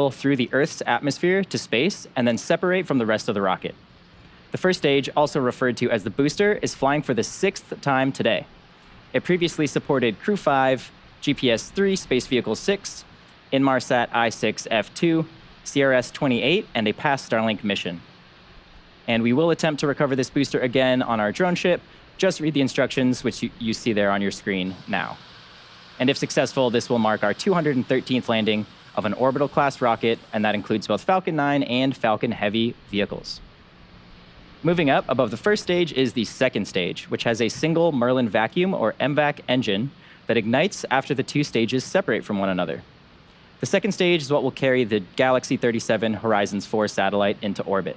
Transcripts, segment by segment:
through the Earth's atmosphere to space and then separate from the rest of the rocket. The first stage, also referred to as the booster, is flying for the 6th time today. It previously supported Crew 5, GPS-3 Space Vehicle 6, Inmarsat I-6F2, CRS-28, and a past Starlink mission. And we will attempt to recover this booster again on our drone ship. Just read the instructions, which you see there on your screen now. And if successful, this will mark our 213th landing of an Orbital-class rocket, and that includes both Falcon 9 and Falcon Heavy vehicles. Moving up above the first stage is the second stage, which has a single Merlin vacuum or MVAC engine that ignites after the two stages separate from one another. The second stage is what will carry the Galaxy 37 Horizons 4 satellite into orbit.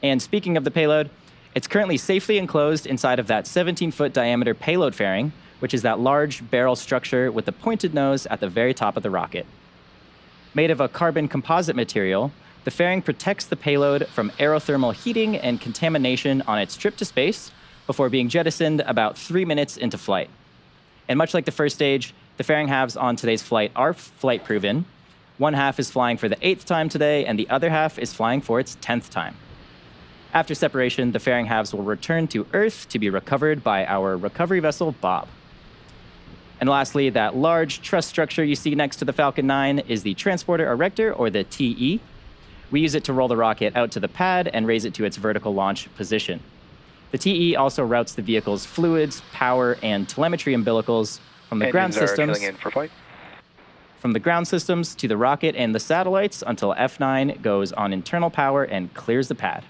And speaking of the payload, it's currently safely enclosed inside of that 17-foot diameter payload fairing, which is that large barrel structure with the pointed nose at the very top of the rocket. Made of a carbon composite material, the fairing protects the payload from aerothermal heating and contamination on its trip to space before being jettisoned about 3 minutes into flight. And much like the first stage, the fairing halves on today's flight are flight-proven. One half is flying for the 8th time today, and the other half is flying for its 10th time. After separation, the fairing halves will return to Earth to be recovered by our recovery vessel, Bob. And lastly, that large truss structure you see next to the Falcon 9 is the Transporter Erector, or the TE. We use it to roll the rocket out to the pad and raise it to its vertical launch position. The TE also routes the vehicle's fluids, power, and telemetry umbilicals from the ground systems to the rocket and the satellites until F9 goes on internal power and clears the pad.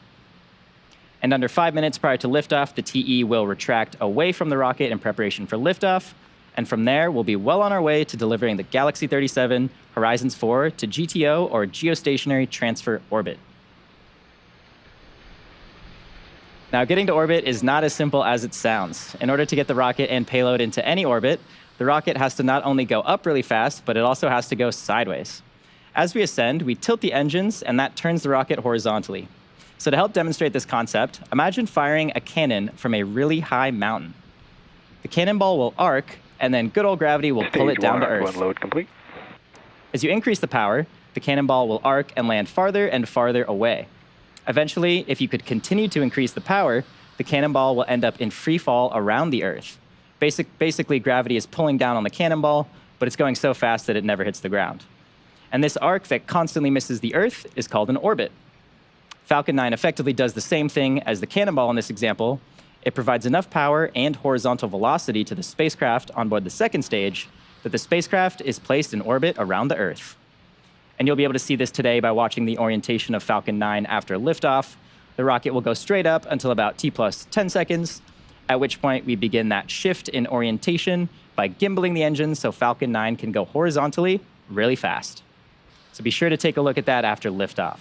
And under 5 minutes prior to liftoff, the TE will retract away from the rocket in preparation for liftoff. And from there, we'll be well on our way to delivering the Galaxy 37 Horizons 4 to GTO, or Geostationary Transfer Orbit. Now, getting to orbit is not as simple as it sounds. In order to get the rocket and payload into any orbit, the rocket has to not only go up really fast, but it also has to go sideways. As we ascend, we tilt the engines, and that turns the rocket horizontally. So to help demonstrate this concept, imagine firing a cannon from a really high mountain. The cannonball will arc, and then good old gravity will pull it down to Earth. Load complete. As you increase the power, the cannonball will arc and land farther and farther away. Eventually, if you could continue to increase the power, the cannonball will end up in free fall around the Earth. Basically, gravity is pulling down on the cannonball, but it's going so fast that it never hits the ground. And this arc that constantly misses the Earth is called an orbit. Falcon 9 effectively does the same thing as the cannonball in this example. It provides enough power and horizontal velocity to the spacecraft on board the second stage that the spacecraft is placed in orbit around the Earth. And you'll be able to see this today by watching the orientation of Falcon 9 after liftoff. The rocket will go straight up until about T+10 seconds, at which point we begin that shift in orientation by gimbaling the engine so Falcon 9 can go horizontally really fast. So be sure to take a look at that after liftoff.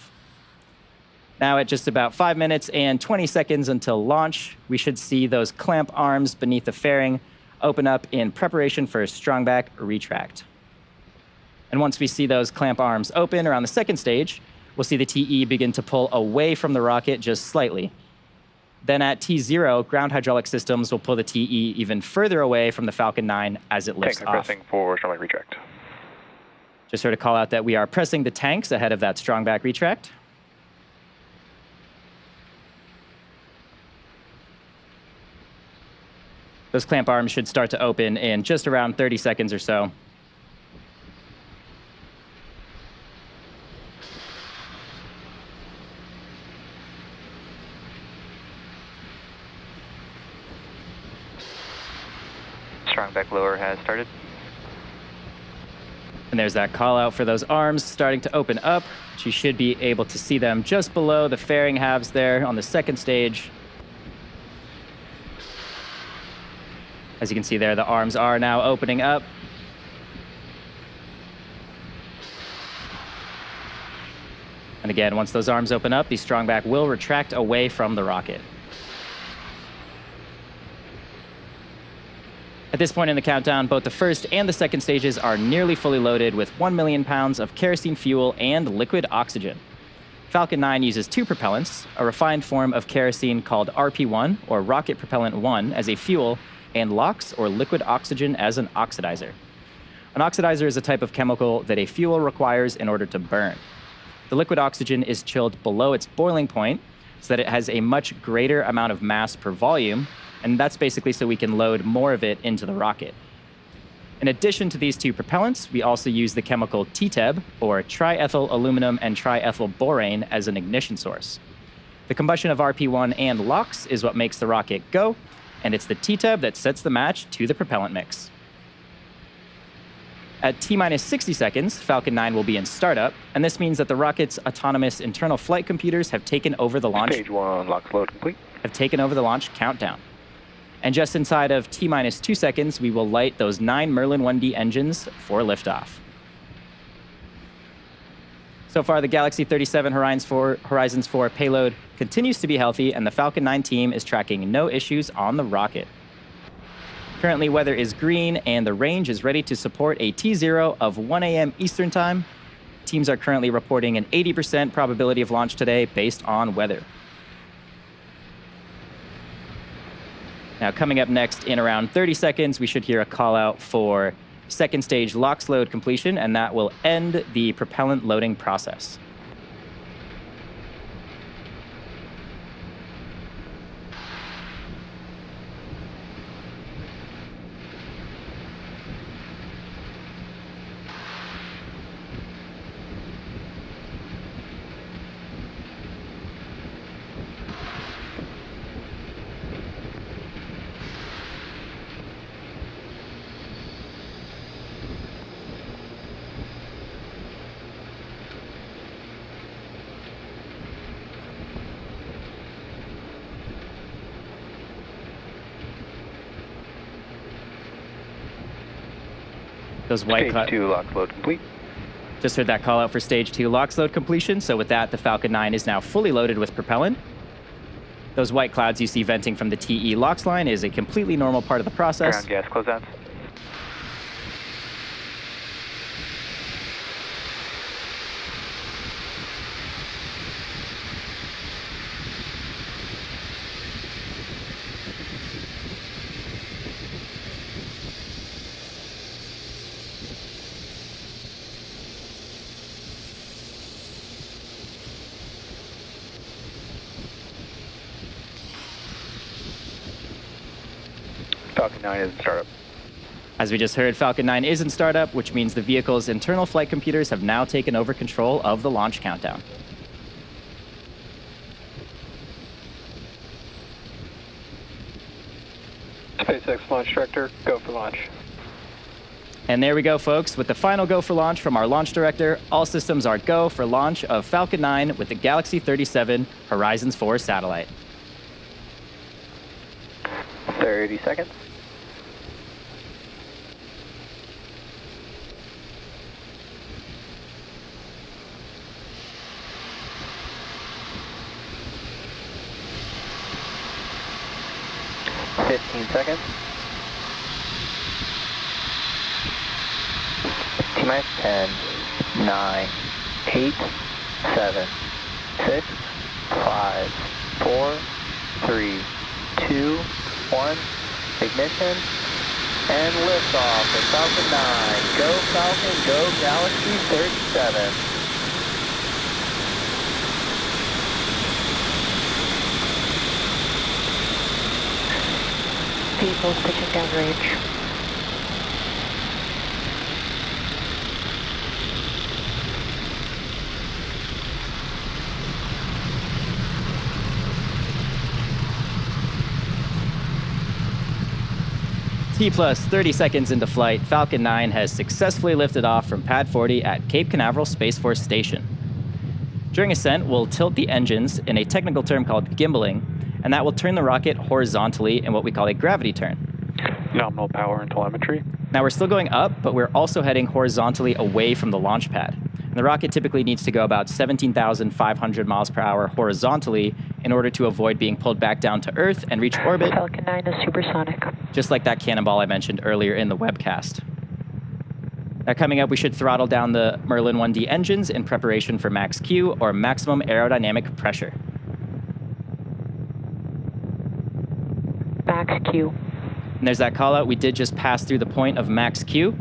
Now, at just about 5 minutes and 20 seconds until launch, we should see those clamp arms beneath the fairing open up in preparation for a strongback retract. And once we see those clamp arms open around the second stage, we'll see the TE begin to pull away from the rocket just slightly. Then at T0, ground hydraulic systems will pull the TE even further away from the Falcon 9 as it lifts off. Pressing for strongback retract. Just sort of call out that we are pressing the tanks ahead of that strongback retract. Those clamp arms should start to open in just around 30 seconds or so. Strongback lower has started. And there's that call out for those arms starting to open up. You should be able to see them just below the fairing halves there on the second stage. As you can see there, the arms are now opening up. And again, once those arms open up, the strongback will retract away from the rocket. At this point in the countdown, both the first and the second stages are nearly fully loaded with 1 million pounds of kerosene fuel and liquid oxygen. Falcon 9 uses two propellants, a refined form of kerosene called RP1, or Rocket Propellant 1, as a fuel, and LOX, or liquid oxygen, as an oxidizer. An oxidizer is a type of chemical that a fuel requires in order to burn. The liquid oxygen is chilled below its boiling point so that it has a much greater amount of mass per volume, and that's basically so we can load more of it into the rocket. In addition to these two propellants, we also use the chemical TTEB, or triethyl aluminum and triethyl borane, as an ignition source. The combustion of RP1 and LOX is what makes the rocket go, and it's the TTEB that sets the match to the propellant mix. At T-minus 60 seconds, Falcon 9 will be in startup, and this means that the rocket's autonomous internal flight computers have taken over the launch. Stage 1, LOX load complete. Have taken over the launch countdown. And just inside of T-minus 2 seconds, we will light those 9 Merlin 1D engines for liftoff. So far, the Galaxy 37 Horizons 4 payload continues to be healthy, and the Falcon 9 team is tracking no issues on the rocket. Currently, weather is green, and the range is ready to support a T0 of 1 a.m. Eastern Time. Teams are currently reporting an 80% probability of launch today based on weather. Now, coming up next in around 30 seconds, we should hear a call out for second stage LOX load completion, and that will end the propellant loading process. Those white Stage 2, LOX load complete. Just heard that call out for Stage 2 LOX load completion. So with that, the Falcon 9 is now fully loaded with propellant. Those white clouds you see venting from the TE LOX line is a completely normal part of the process. Ground gas closeouts. Falcon 9 is in startup. As we just heard, Falcon 9 is in startup, which means the vehicle's internal flight computers have now taken over control of the launch countdown. SpaceX launch director, go for launch. And there we go, folks. With the final go for launch from our launch director, all systems are go for launch of Falcon 9 with the Galaxy 37 Horizons 4 satellite. 30 seconds. Seconds. T-minus 10, 9, 8, 7, 6, 5, 4, 3, 2, 1. Ignition and liftoff of Falcon 9. Go Falcon, go Galaxy 37. Vehicles pitching downrange. T plus 30 seconds into flight, Falcon 9 has successfully lifted off from Pad 40 at Cape Canaveral Space Force Station. During ascent, we'll tilt the engines in a technical term called gimbaling, and that will turn the rocket horizontally in what we call a gravity turn. Nominal power and telemetry. Now we're still going up, but we're also heading horizontally away from the launch pad. And the rocket typically needs to go about 17,500 miles per hour horizontally in order to avoid being pulled back down to Earth and reach orbit. Falcon 9 is supersonic. Just like that cannonball I mentioned earlier in the webcast. Now coming up, we should throttle down the Merlin 1D engines in preparation for max Q, or maximum aerodynamic pressure. Max Q. And there's that call out. We did just pass through the point of max Q.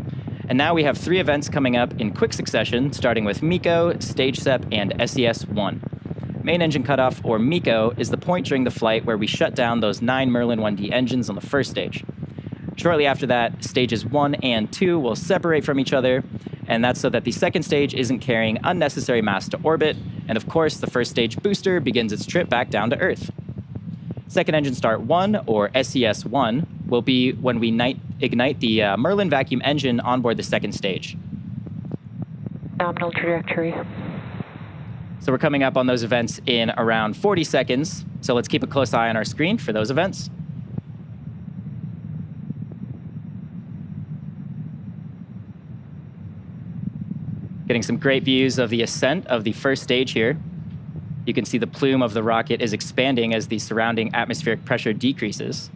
And now we have 3 events coming up in quick succession, starting with MECO, Stage SEP, and SES-1. Main engine cutoff, or MECO, is the point during the flight where we shut down those 9 Merlin 1D engines on the first stage. Shortly after that, stages 1 and 2 will separate from each other, and that's so that the second stage isn't carrying unnecessary mass to orbit, and of course, the first stage booster begins its trip back down to Earth. Second engine start 1, or SES-1, will be when we ignite the Merlin vacuum engine onboard the second stage. Nominal trajectory. So we're coming up on those events in around 40 seconds, so let's keep a close eye on our screen for those events. Getting some great views of the ascent of the first stage here. You can see the plume of the rocket is expanding as the surrounding atmospheric pressure decreases.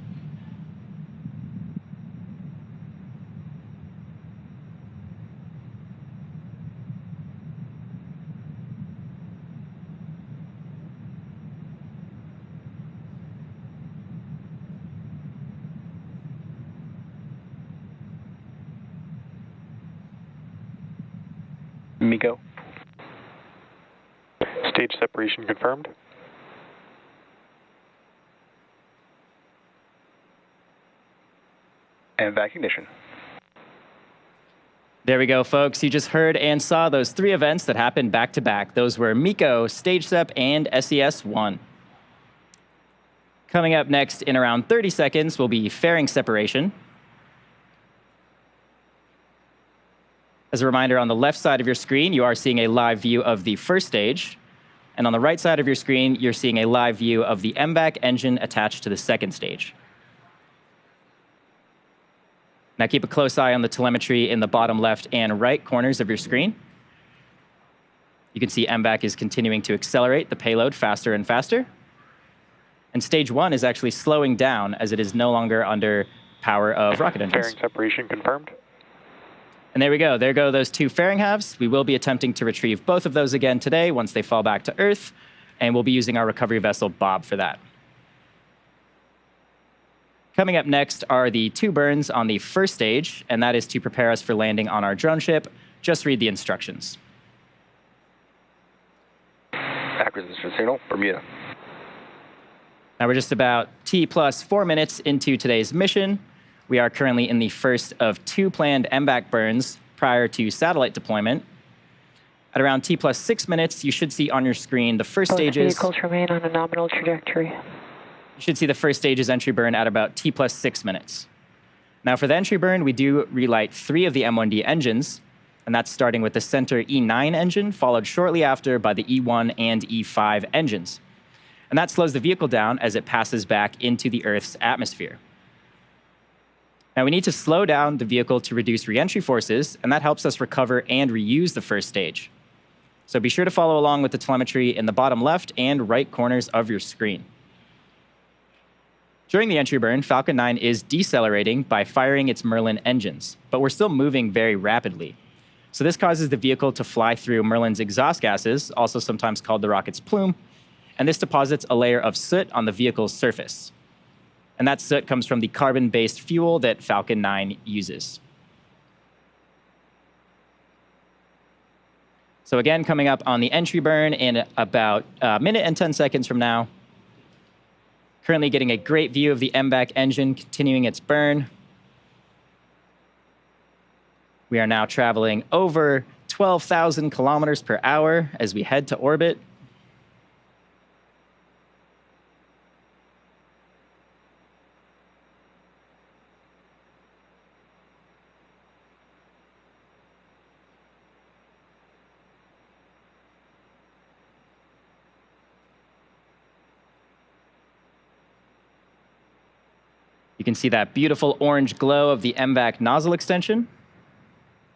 MECO. Stage separation confirmed. And vac ignition. There we go, folks. You just heard and saw those 3 events that happened back to back. Those were MECO, Stage SEP, and SES-1. Coming up next in around 30 seconds will be fairing separation. As a reminder, on the left side of your screen, you are seeing a live view of the first stage. And on the right side of your screen, you're seeing a live view of the MVAC engine attached to the second stage. Now keep a close eye on the telemetry in the bottom left and right corners of your screen. You can see MVAC is continuing to accelerate the payload faster and faster. And stage 1 is actually slowing down as it is no longer under power of rocket engines. Fairing separation confirmed. And there we go. There go those 2 fairing halves. We will be attempting to retrieve both of those again today once they fall back to Earth, and we'll be using our recovery vessel Bob for that. Coming up next are the 2 burns on the first stage, and that is to prepare us for landing on our drone ship. Just read the instructions. Acquisition signal, Bermuda. Now we're just about T+4 minutes into today's mission. We are currently in the first of 2 planned MVAC burns prior to satellite deployment. At around T+6 minutes, you should see on your screen the first Both stages. vehicles remain on a nominal trajectory. You should see the first stage's entry burn at about T+6 minutes. Now for the entry burn, we do relight 3 of the M1D engines, and that's starting with the center E9 engine, followed shortly after by the E1 and E5 engines. And that slows the vehicle down as it passes back into the Earth's atmosphere. Now we need to slow down the vehicle to reduce re-entry forces, and that helps us recover and reuse the first stage. So be sure to follow along with the telemetry in the bottom left and right corners of your screen. During the entry burn, Falcon 9 is decelerating by firing its Merlin engines, but we're still moving very rapidly. So this causes the vehicle to fly through Merlin's exhaust gases, also sometimes called the rocket's plume, and this deposits a layer of soot on the vehicle's surface. And that soot comes from the carbon-based fuel that Falcon 9 uses. So again, coming up on the entry burn in about a minute and 10 seconds from now. Currently getting a great view of the MVAC engine continuing its burn. We are now traveling over 12,000 kilometers per hour as we head to orbit. You can see that beautiful orange glow of the MVAC nozzle extension.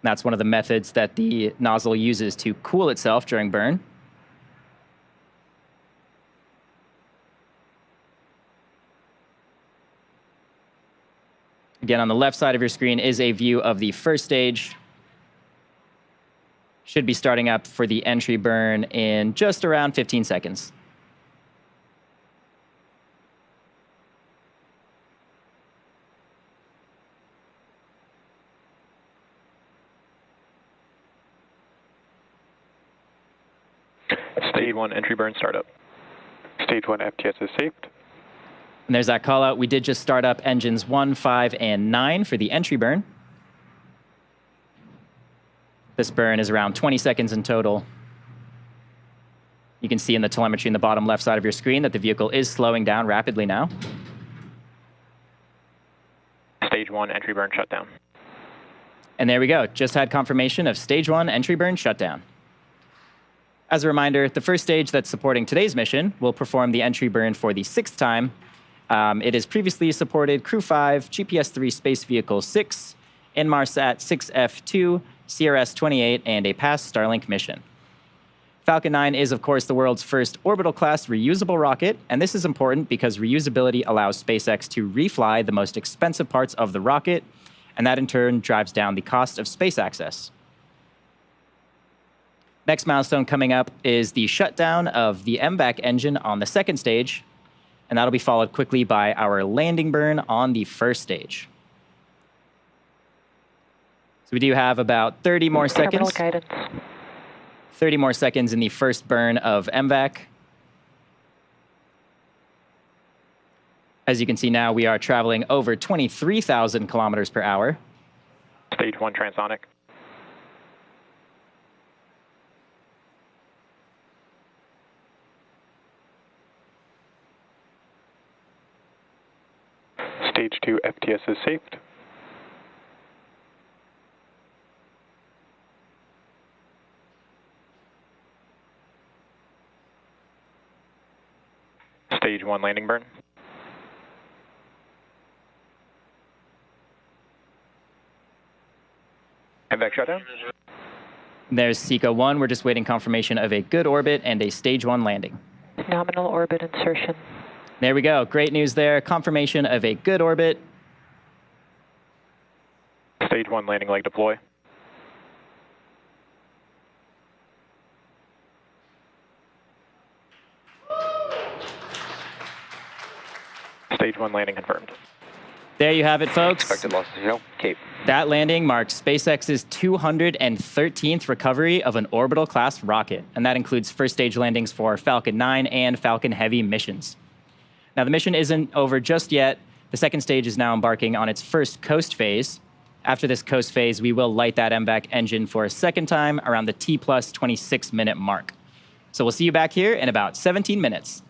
That's one of the methods that the nozzle uses to cool itself during burn. Again, on the left side of your screen is a view of the first stage. Should be starting up for the entry burn in just around 15 seconds. Stage 1 entry burn startup. Stage 1 FTS is saved. And there's that call out. We did just start up engines 1, 5, and 9 for the entry burn. This burn is around 20 seconds in total. You can see in the telemetry in the bottom left side of your screen that the vehicle is slowing down rapidly now. Stage 1 entry burn shutdown. And there we go. Just had confirmation of stage 1 entry burn shutdown. As a reminder, the first stage that's supporting today's mission will perform the entry burn for the 6th time. It has previously supported Crew 5, GPS-3 Space Vehicle 6, Inmarsat 6F2, CRS-28, and a past Starlink mission. Falcon 9 is, of course, the world's first orbital-class reusable rocket, and this is important because reusability allows SpaceX to refly the most expensive parts of the rocket, and that in turn drives down the cost of space access. Next milestone coming up is the shutdown of the MVAC engine on the 2nd stage, and that'll be followed quickly by our landing burn on the 1st stage. So we do have about 30 more seconds. Terminal guidance. 30 more seconds in the first burn of MVAC. As you can see now, we are traveling over 23,000 kilometers per hour. Stage 1 transonic. Stage 2 FTS is saved. Stage 1 landing burn. MVAC shutdown. There's SECO 1. We're just waiting confirmation of a good orbit and a stage 1 landing. Nominal orbit insertion. There we go. Great news there. Confirmation of a good orbit. Stage 1 landing leg deploy. Stage 1 landing confirmed. There you have it, folks. Expected loss to zero. Cape. That landing marks SpaceX's 213th recovery of an orbital-class rocket, and that includes first stage landings for Falcon 9 and Falcon Heavy missions. Now, the mission isn't over just yet. The 2nd stage is now embarking on its first coast phase. After this coast phase, we will light that MVAC engine for a 2nd time around the T plus 26-minute mark. So we'll see you back here in about 17 minutes.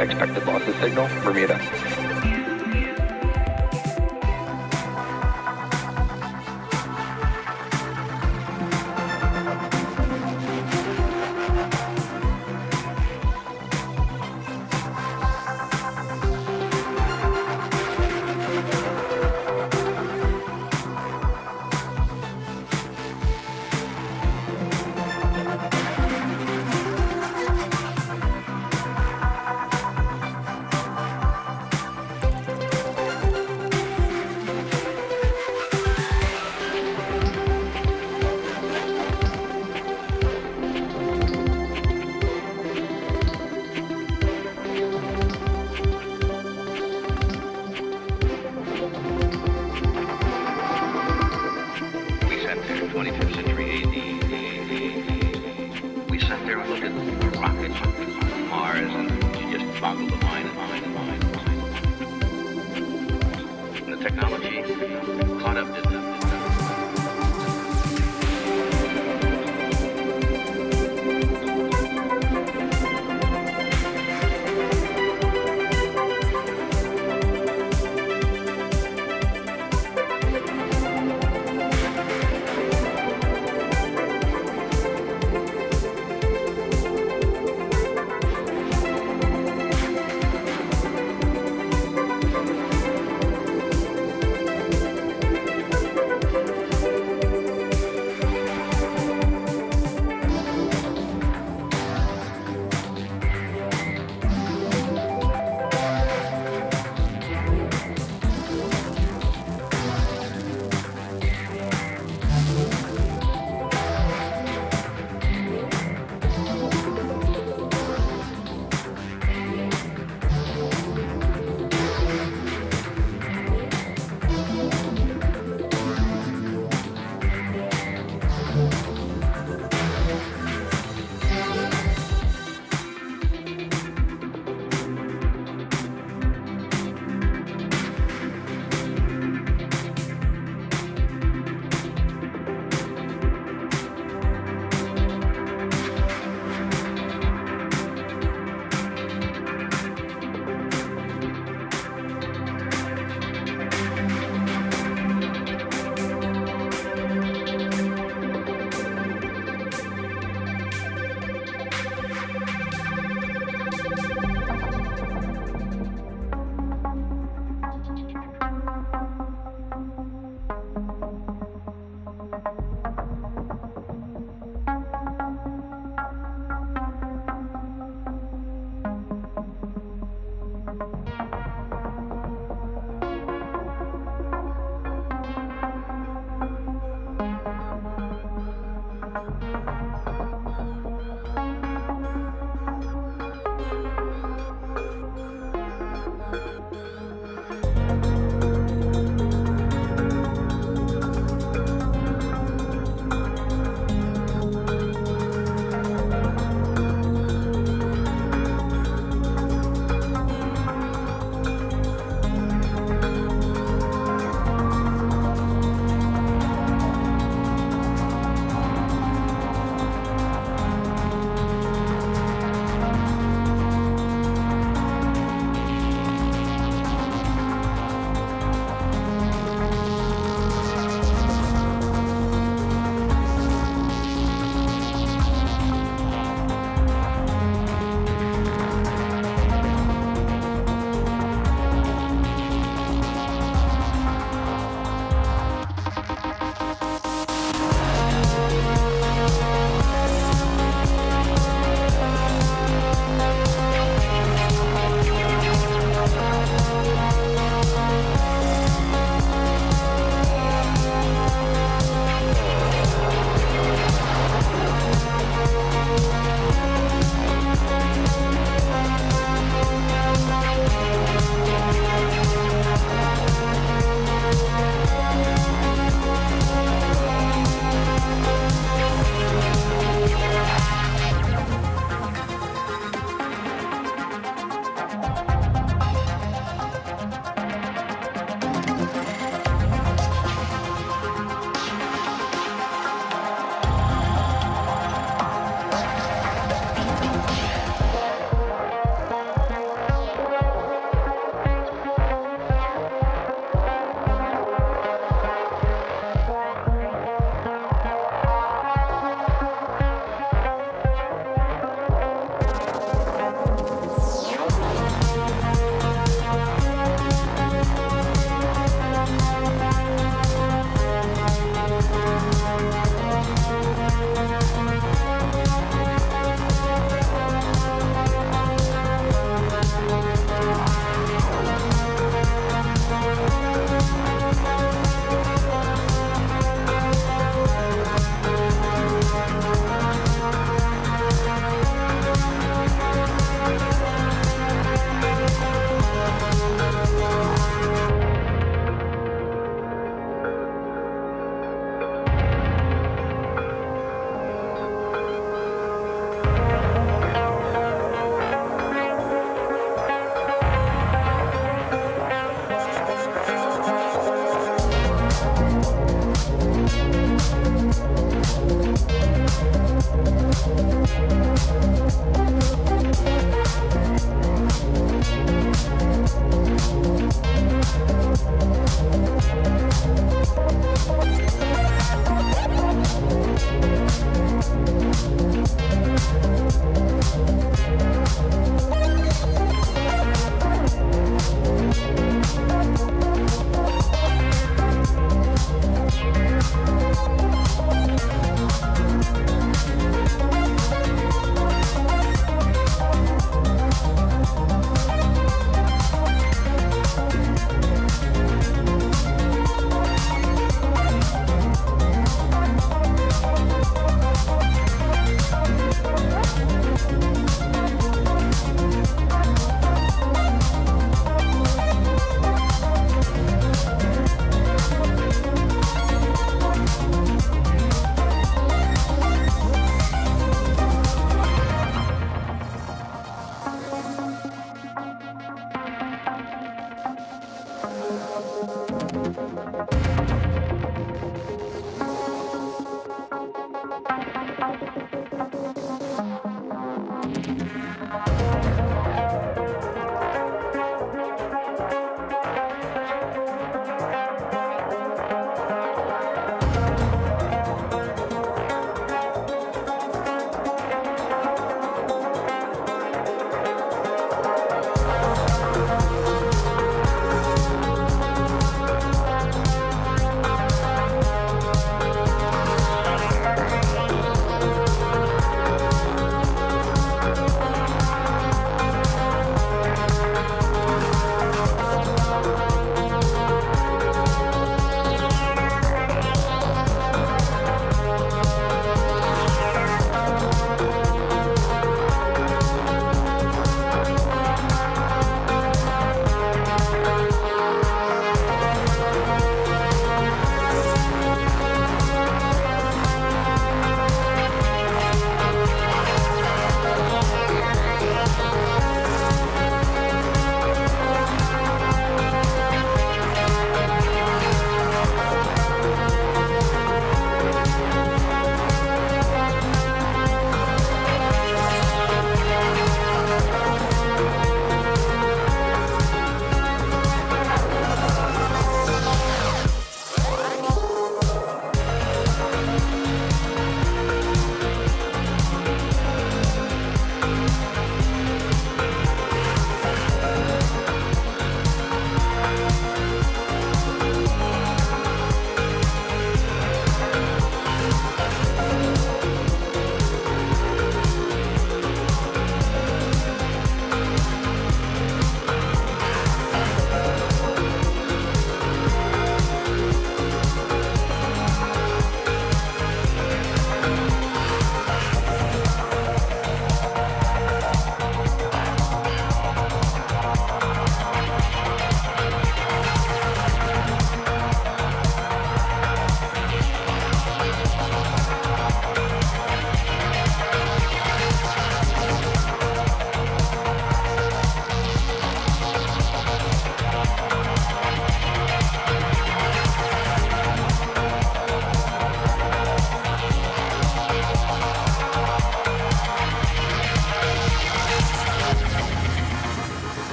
Expected losses signal, Bermuda.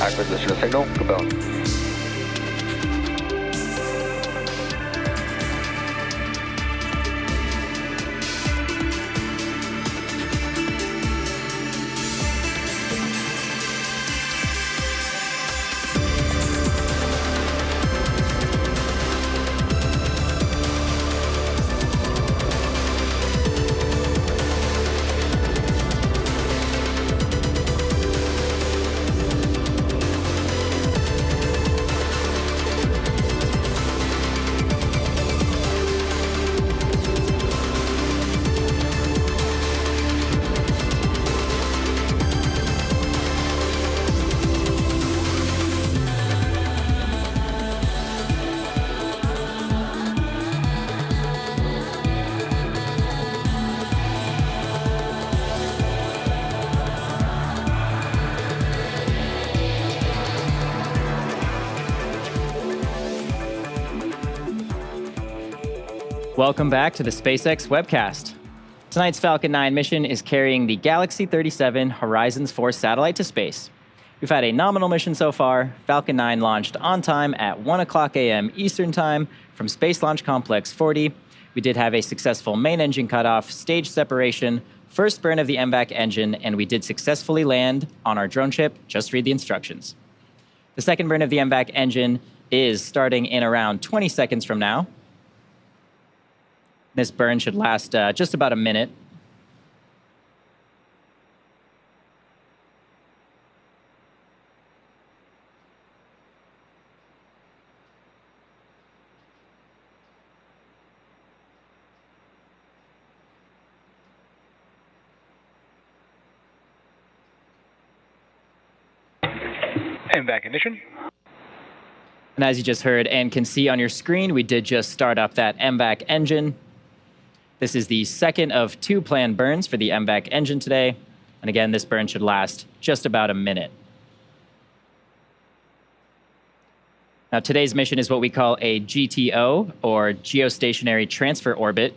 Acquisition signal, goodbye. Welcome back to the SpaceX webcast. Tonight's Falcon 9 mission is carrying the Galaxy 37 Horizons 4 satellite to space. We've had a nominal mission so far. Falcon 9 launched on time at 1 o'clock a.m. Eastern Time from Space Launch Complex 40. We did have a successful main engine cutoff, stage separation, first burn of the MVAC engine, and we did successfully land on our drone ship. Just read the instructions. The second burn of the MVAC engine is starting in around 20 seconds from now. This burn should last just about a minute. MVAC ignition. And as you just heard and can see on your screen, we did just start up that MVAC engine. This is the second of two planned burns for the MVAC engine today. And again, this burn should last just about a minute. Now, today's mission is what we call a GTO, or Geostationary Transfer Orbit.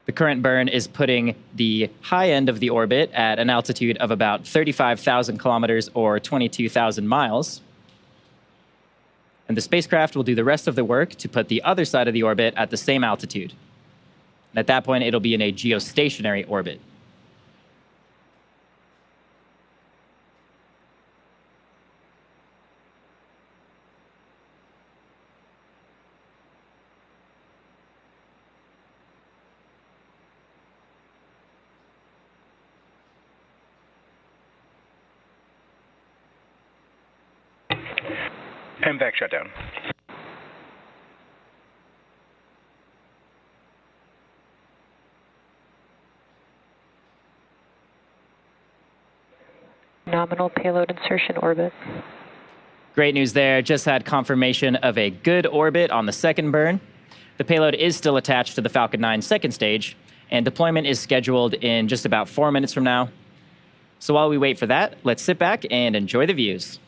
The current burn is putting the high end of the orbit at an altitude of about 35,000 kilometers or 22,000 miles. And the spacecraft will do the rest of the work to put the other side of the orbit at the same altitude. And at that point, it'll be in a geostationary orbit. MVAC shutdown. Nominal payload insertion orbit. Great news there. Just had confirmation of a good orbit on the second burn. The payload is still attached to the Falcon 9 second stage, and deployment is scheduled in just about 4 minutes from now. So while we wait for that, let's sit back and enjoy the views.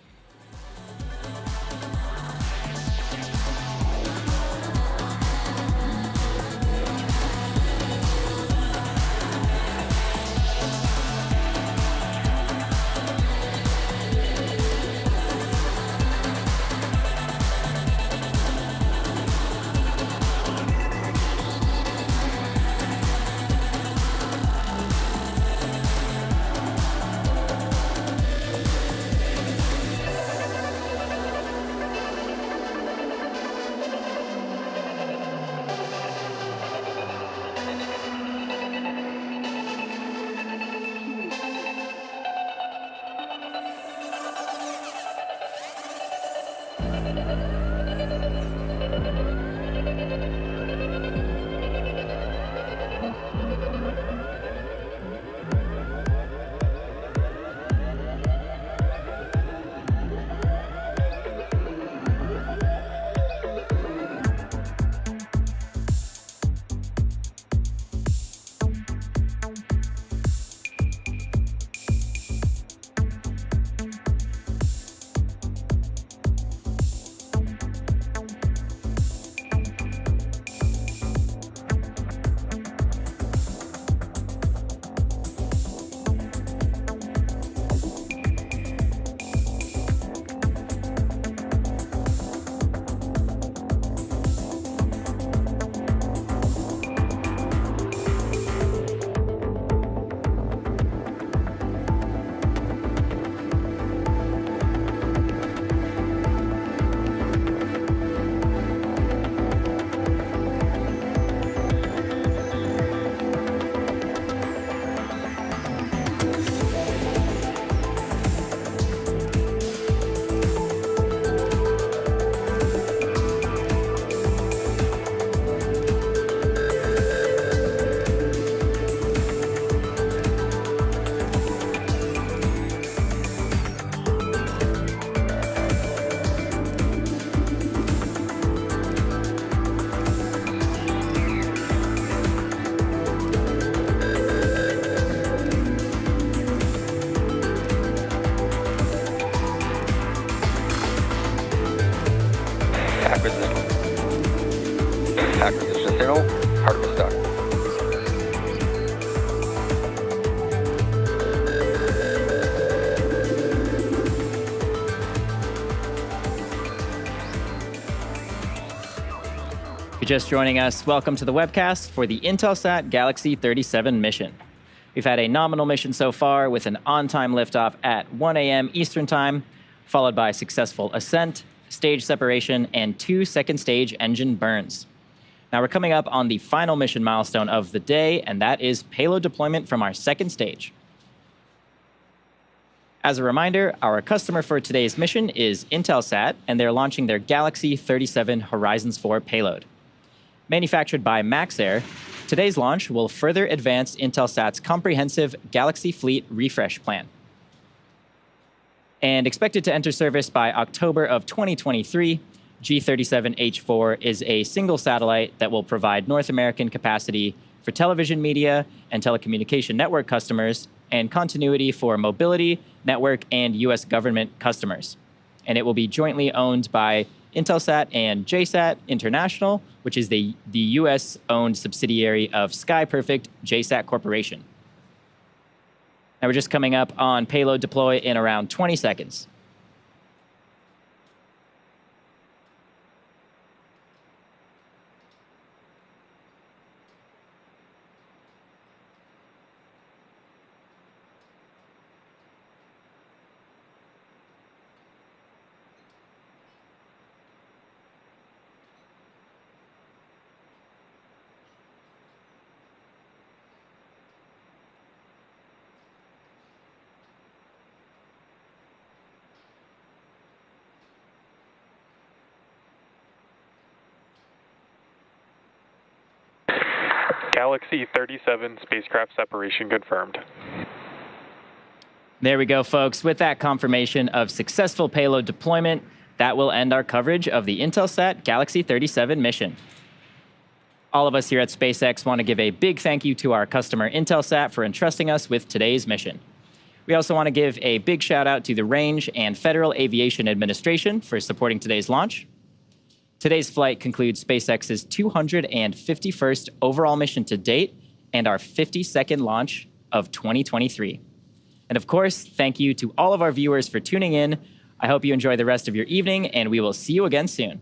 Acquisition signal, Artemis dock. If you're just joining us, welcome to the webcast for the Intelsat Galaxy 37 mission. We've had a nominal mission so far with an on-time liftoff at 1 a.m. Eastern Time, followed by successful ascent, stage separation, and 2 second stage engine burns. Now we're coming up on the final mission milestone of the day, and that is payload deployment from our second stage. As a reminder, our customer for today's mission is Intelsat, and they're launching their Galaxy 37 Horizons 4 payload. Manufactured by Maxair, today's launch will further advance Intelsat's comprehensive Galaxy fleet refresh plan. And expected to enter service by October of 2023, G37H4 is a single satellite that will provide North American capacity for television media and telecommunication network customers, and continuity for mobility, network, and U.S. government customers. And it will be jointly owned by Intelsat and JSAT International, which is the U.S.-owned subsidiary of SkyPerfect JSAT Corporation. Now we're just coming up on payload deploy in around 20 seconds. Galaxy 37 spacecraft separation confirmed. There we go, folks. With that confirmation of successful payload deployment, that will end our coverage of the Intelsat Galaxy 37 mission. All of us here at SpaceX want to give a big thank you to our customer Intelsat for entrusting us with today's mission. We also want to give a big shout out to the Range and Federal Aviation Administration for supporting today's launch. Today's flight concludes SpaceX's 251st overall mission to date and our 52nd launch of 2023. And of course, thank you to all of our viewers for tuning in. I hope you enjoy the rest of your evening, and we will see you again soon.